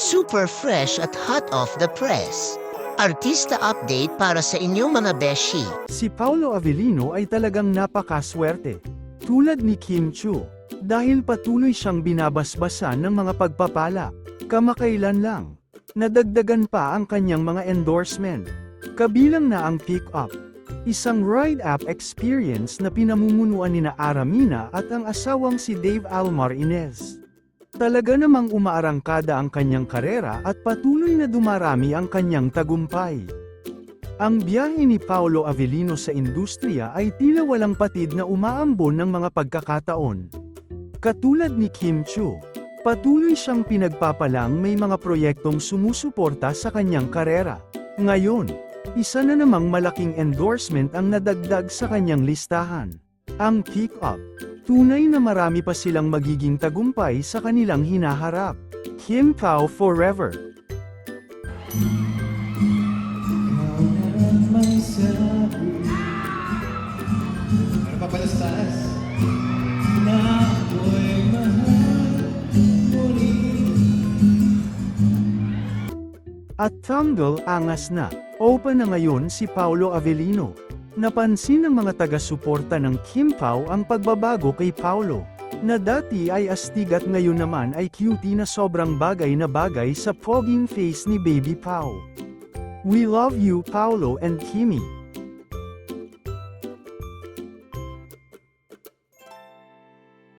Super fresh at hot off the press. Artista update para sa inyong mga beshi. Si Paolo Avellino ay talagang napakaswerte. Tulad ni Kim Chiu. Dahil patuloy siyang binabasbasan ng mga pagpapala. Kamakailan lang. Nadagdagan pa ang kanyang mga endorsement. Kabilang na ang Pick Up. Isang ride app experience na pinamumunuan ni Aramina at ang asawang si Dave Almar Inez. Talaga namang umaarangkada ang kanyang karera at patuloy na dumarami ang kanyang tagumpay. Ang biyahe ni Paolo Avellino sa industriya ay tila walang patid na umaambon ng mga pagkakataon. Katulad ni Kim Chiu, patuloy siyang pinagpapalang may mga proyektong sumusuporta sa kanyang karera. Ngayon, isa na namang malaking endorsement ang nadagdag sa kanyang listahan. Ang Pick Up. Tunay na marami pa silang magiging tagumpay sa kanilang hinaharap. Kim Pao forever. Ano pa pala sa taas? Na ako'y mahal muli. At Tangle angas na. Open na ngayon si Paolo Avellino. Napansin ng mga taga-suporta ng Kim Pao ang pagbabago kay Paolo, na dati ay astig at ngayon naman ay cutie na sobrang bagay na bagay sa poging face ni Baby Pao. We love you Paolo and Kimi.